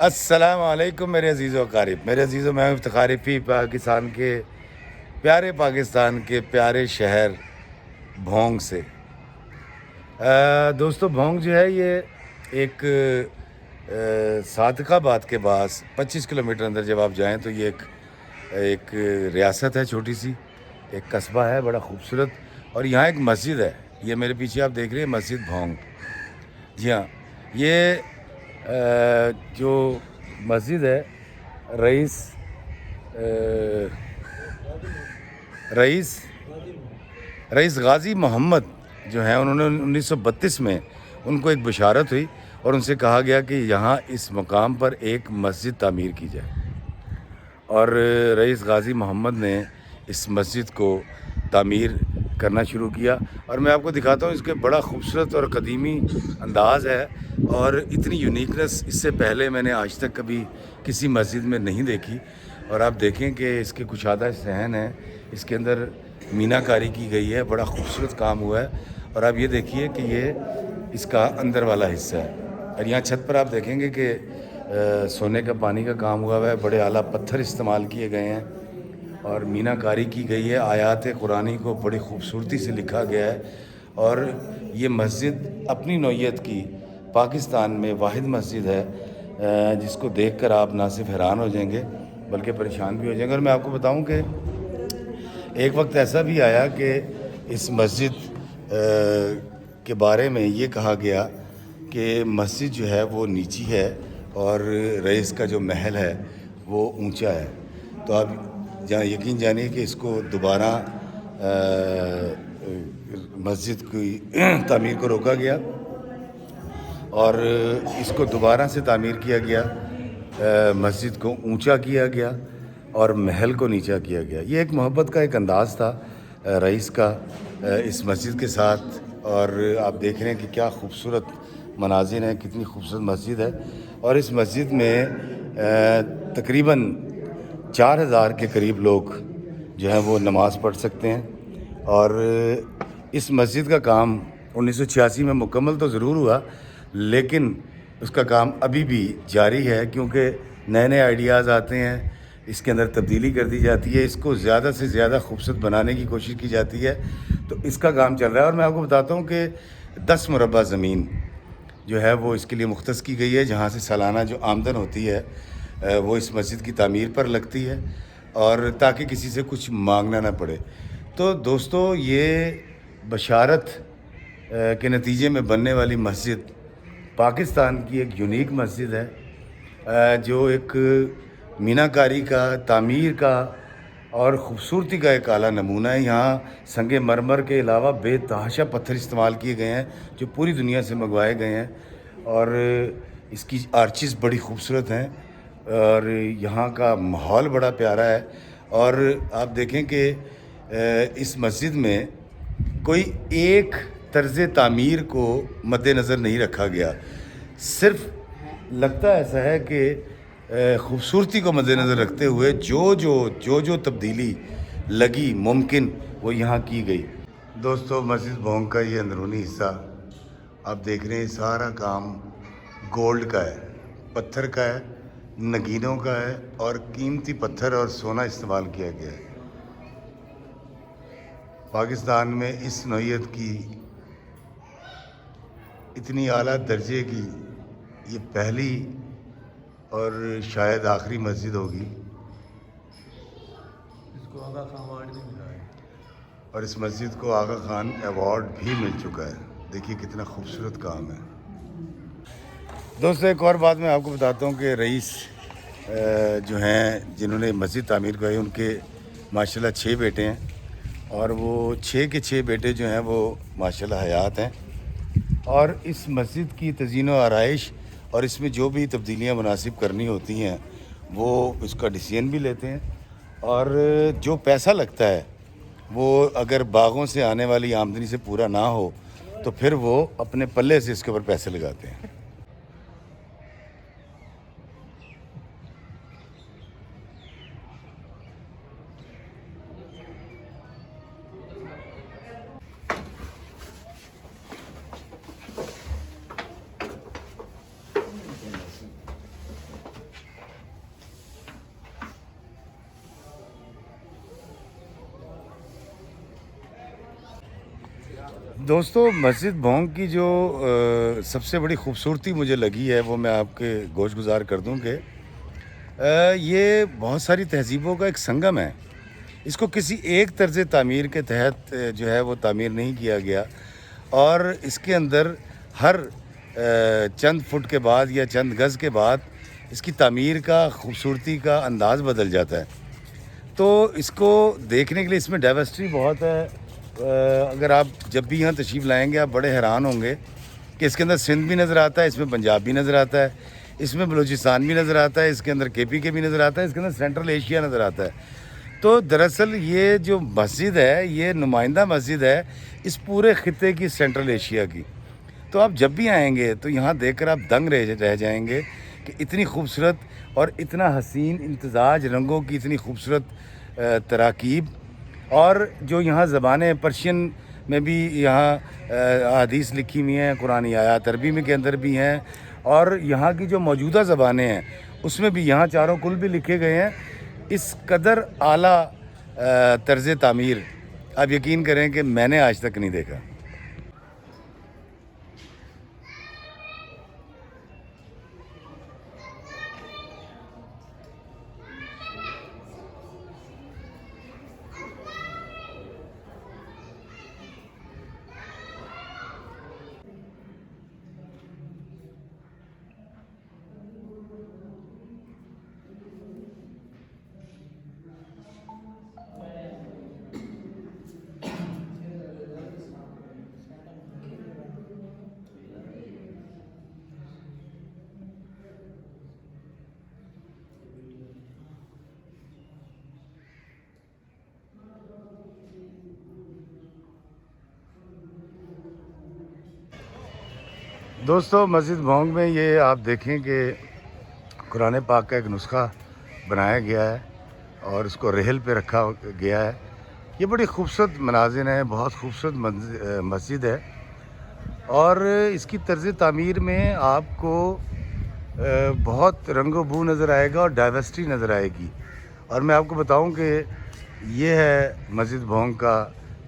السلام علیکم میرے عزیز و اقارب، میرے عزیز و میں افتخاری پاکستان کے پیارے شہر بھونگ سے۔ دوستو، بھونگ جو ہے یہ ایک صادق آباد کے پاس 25 کلومیٹر اندر جب آپ جائیں تو یہ ایک ریاست ہے، چھوٹی سی ایک قصبہ ہے، بڑا خوبصورت، اور یہاں ایک مسجد ہے۔ یہ میرے پیچھے آپ دیکھ رہے ہیں مسجد بھونگ، جی ہاں، یہ جو مسجد ہے رئیس رئیس رئیس غازی محمد جو ہیں، انہوں نے 1932 میں ان کو ایک بشارت ہوئی اور ان سے کہا گیا کہ یہاں اس مقام پر ایک مسجد تعمیر کی جائے، اور رئیس غازی محمد نے اس مسجد کو تعمیر کرنا شروع کیا۔ اور میں آپ کو دکھاتا ہوں، اس کے بڑا خوبصورت اور قدیمی انداز ہے، اور اتنی یونیکنس اس سے پہلے میں نے آج تک کبھی کسی مسجد میں نہیں دیکھی۔ اور آپ دیکھیں کہ اس کے کشادہ صحن ہیں، اس کے اندر مینا کاری کی گئی ہے، بڑا خوبصورت کام ہوا ہے۔ اور آپ یہ دیکھیے کہ یہ اس کا اندر والا حصہ ہے، اور یہاں چھت پر آپ دیکھیں گے کہ سونے کا پانی کا کام ہوا ہے، بڑے اعلیٰ پتھر استعمال کیے گئے ہیں، اور مینا کاری کی گئی ہے، آیات قرآنی کو بڑی خوبصورتی سے لکھا گیا ہے۔ اور یہ مسجد اپنی نوعیت کی پاکستان میں واحد مسجد ہے جس کو دیکھ کر آپ نہ صرف حیران ہو جائیں گے بلکہ پریشان بھی ہو جائیں گے۔ اور میں آپ کو بتاؤں کہ ایک وقت ایسا بھی آیا کہ اس مسجد کے بارے میں یہ کہا گیا کہ مسجد جو ہے وہ نیچی ہے اور رئیس کا جو محل ہے وہ اونچا ہے، تو آپ یقین جانیے کہ اس کو دوبارہ مسجد کی تعمیر کو روکا گیا اور اس کو دوبارہ سے تعمیر کیا گیا، مسجد کو اونچا کیا گیا اور محل کو نیچا کیا گیا۔ یہ ایک محبت کا ایک انداز تھا رئیس کا اس مسجد کے ساتھ، اور آپ دیکھ رہے ہیں کہ کیا خوبصورت مناظر ہیں، کتنی خوبصورت مسجد ہے۔ اور اس مسجد میں تقریباً 4000 کے قریب لوگ جو ہیں وہ نماز پڑھ سکتے ہیں، اور اس مسجد کا کام 1986 میں مکمل تو ضرور ہوا، لیکن اس کا کام ابھی بھی جاری ہے، کیونکہ نئے نئے آئیڈیاز آتے ہیں، اس کے اندر تبدیلی کر دی جاتی ہے، اس کو زیادہ سے زیادہ خوبصورت بنانے کی کوشش کی جاتی ہے، تو اس کا کام چل رہا ہے۔ اور میں آپ کو بتاتا ہوں کہ 10 مربع زمین جو ہے وہ اس کے لیے مختص کی گئی ہے، جہاں سے سالانہ جو آمدن ہوتی ہے وہ اس مسجد کی تعمیر پر لگتی ہے، اور تاکہ کسی سے کچھ مانگنا نہ پڑے۔ تو دوستو، یہ بشارت کے نتیجے میں بننے والی مسجد پاکستان کی ایک یونیک مسجد ہے، جو ایک مینا کاری کا، تعمیر کا اور خوبصورتی کا ایک اعلیٰ نمونہ ہے۔ یہاں سنگ مرمر کے علاوہ بے تحاشا پتھر استعمال کیے گئے ہیں جو پوری دنیا سے منگوائے گئے ہیں، اور اس کی آرچز بڑی خوبصورت ہیں، اور یہاں کا ماحول بڑا پیارا ہے۔ اور آپ دیکھیں کہ اس مسجد میں کوئی ایک طرز تعمیر کو مد نظر نہیں رکھا گیا، صرف لگتا ایسا ہے کہ خوبصورتی کو مد نظر رکھتے ہوئے جو تبدیلی لگی ممکن وہ یہاں کی گئی۔ دوستو، مسجد بھونگ کا یہ اندرونی حصہ آپ دیکھ رہے ہیں، سارا کام گولڈ کا ہے، پتھر کا ہے، نگینوں کا ہے، اور قیمتی پتھر اور سونا استعمال کیا گیا ہے۔ پاکستان میں اس نوعیت کی اتنی اعلیٰ درجے کی یہ پہلی اور شاید آخری مسجد ہوگی۔ اس کو آغا خان ایوارڈ بھی ملا ہے، اور اس مسجد کو آغا خان ایوارڈ بھی مل چکا ہے۔ دیکھیے کتنا خوبصورت کام ہے۔ دوستو، ایک اور بات میں آپ کو بتاتا ہوں کہ رئیس جو ہیں جنہوں نے مسجد تعمیر کرائی، ان کے ماشاءاللہ 6 بیٹے ہیں، اور وہ 6 کے 6 بیٹے جو ہیں وہ ماشاءاللہ حیات ہیں، اور اس مسجد کی تزئین و آرائش اور اس میں جو بھی تبدیلیاں مناسب کرنی ہوتی ہیں وہ اس کا ڈیسیژن بھی لیتے ہیں، اور جو پیسہ لگتا ہے وہ اگر باغوں سے آنے والی آمدنی سے پورا نہ ہو تو پھر وہ اپنے پلے سے اس کے اوپر پیسے لگاتے ہیں۔ دوستو مسجد بھونگ کی جو سب سے بڑی خوبصورتی مجھے لگی ہے وہ میں آپ کے گوش گزار کر دوں کہ یہ بہت ساری تہذیبوں کا ایک سنگم ہے. اس کو کسی ایک طرز تعمیر کے تحت جو ہے وہ تعمیر نہیں کیا گیا اور اس کے اندر ہر چند فٹ کے بعد یا چند گز کے بعد اس کی تعمیر کا خوبصورتی کا انداز بدل جاتا ہے. تو اس کو دیکھنے کے لیے اس میں ڈائیورسٹی بہت ہے. اگر آپ جب بھی یہاں تشریف لائیں گے آپ بڑے حیران ہوں گے کہ اس کے اندر سندھ بھی نظر آتا ہے, اس میں پنجاب بھی نظر آتا ہے, اس میں بلوچستان بھی نظر آتا ہے, اس کے اندر کے بھی نظر آتا ہے, اس کے اندر سینٹرل ایشیا نظر آتا ہے. تو دراصل یہ جو مسجد ہے یہ نمائندہ مسجد ہے اس پورے خطے کی, سینٹرل ایشیا کی. تو آپ جب بھی آئیں گے تو یہاں دیکھ کر آپ دنگ رہ جائیں گے کہ اتنی خوبصورت اور اتنا حسین امتزاج رنگوں کی اتنی خوبصورت تراکیب. اور جو یہاں زبانیں پرشین میں بھی یہاں احادیث لکھی ہوئی ہیں, قرآنی آیات عربی میں کے اندر بھی ہیں, اور یہاں کی جو موجودہ زبانیں ہیں اس میں بھی یہاں چاروں کل بھی لکھے گئے ہیں. اس قدر اعلیٰ طرز تعمیر آپ یقین کریں کہ میں نے آج تک نہیں دیکھا. دوستو مسجد بھونگ میں یہ آپ دیکھیں کہ قرآن پاک کا ایک نسخہ بنایا گیا ہے اور اس کو ریل پہ رکھا گیا ہے. یہ بڑی خوبصورت مناظر ہیں, بہت خوبصورت مسجد ہے اور اس کی طرز تعمیر میں آپ کو بہت رنگ و بو نظر آئے گا اور ڈائیورسٹی نظر آئے گی. اور میں آپ کو بتاؤں کہ یہ ہے مسجد بھونگ کا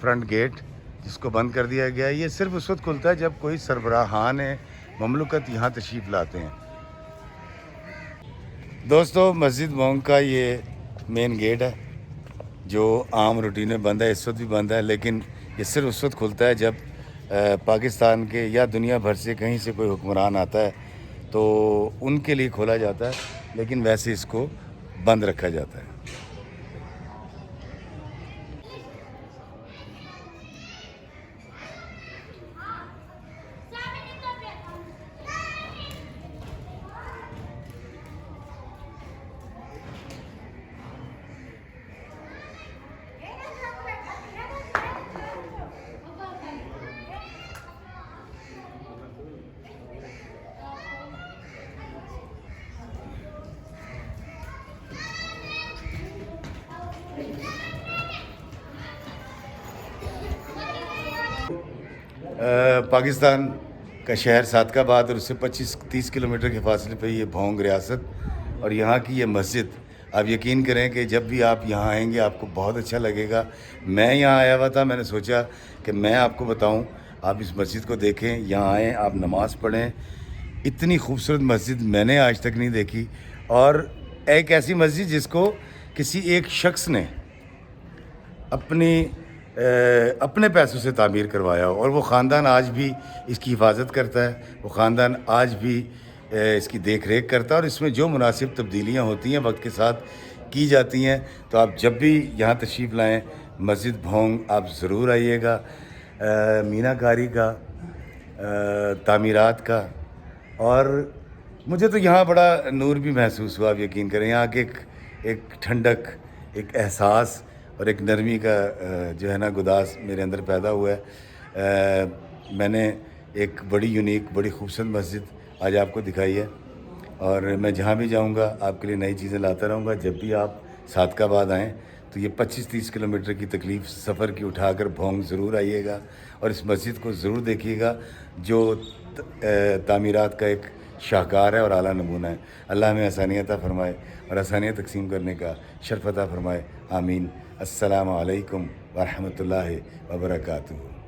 فرنٹ گیٹ جس کو بند کر دیا گیا ہے. یہ صرف اس وقت کھلتا ہے جب کوئی سربراہان مملکت یہاں تشریف لاتے ہیں. دوستو مسجد بھونگ کا یہ مین گیٹ ہے جو عام روٹین میں بند ہے, اس وقت بھی بند ہے, لیکن یہ صرف اس وقت کھلتا ہے جب پاکستان کے یا دنیا بھر سے کہیں سے کوئی حکمران آتا ہے تو ان کے لیے کھولا جاتا ہے, لیکن ویسے اس کو بند رکھا جاتا ہے. پاکستان کا شہر صادق آباد اور اس سے 25-30 کلومیٹر کے فاصلے پہ یہ بھونگ ریاست اور یہاں کی یہ مسجد, آپ یقین کریں کہ جب بھی آپ یہاں آئیں گے آپ کو بہت اچھا لگے گا. میں یہاں آیا ہوا تھا, میں نے سوچا کہ میں آپ کو بتاؤں, آپ اس مسجد کو دیکھیں, یہاں آئیں, آپ نماز پڑھیں. اتنی خوبصورت مسجد میں نے آج تک نہیں دیکھی, اور ایک ایسی مسجد جس کو کسی ایک شخص نے اپنے پیسوں سے تعمیر کروایا ہو, اور وہ خاندان آج بھی اس کی حفاظت کرتا ہے, وہ خاندان آج بھی اس کی دیکھ ریکھ کرتا ہے, اور اس میں جو مناسب تبدیلیاں ہوتی ہیں وقت کے ساتھ کی جاتی ہیں. تو آپ جب بھی یہاں تشریف لائیں مسجد بھونگ آپ ضرور آئیے گا. مینہ کاری کا, تعمیرات کا, اور مجھے تو یہاں بڑا نور بھی محسوس ہوا. آپ یقین کریں یہاں کے ایک ٹھنڈک, ایک احساس اور ایک نرمی کا جو ہے نا گداز میرے اندر پیدا ہوا ہے. میں نے ایک بڑی یونیک, بڑی خوبصورت مسجد آج آپ کو دکھائی ہے, اور میں جہاں بھی جاؤں گا آپ کے لیے نئی چیزیں لاتا رہوں گا. جب بھی آپ صادق آباد آئیں تو یہ 25-30 کلومیٹر کی تکلیف سفر کی اٹھا کر بھونگ ضرور آئیے گا, اور اس مسجد کو ضرور دیکھیے گا جو تعمیرات کا ایک شاہکار ہے اور اعلیٰ نمونہ ہے. اللہ ہمیں آسانیت عطا فرمائے اور آسانیت تقسیم کرنے کا شرف عطا فرمائے. آمین. السلام علیکم ورحمۃ اللہ وبرکاتہ.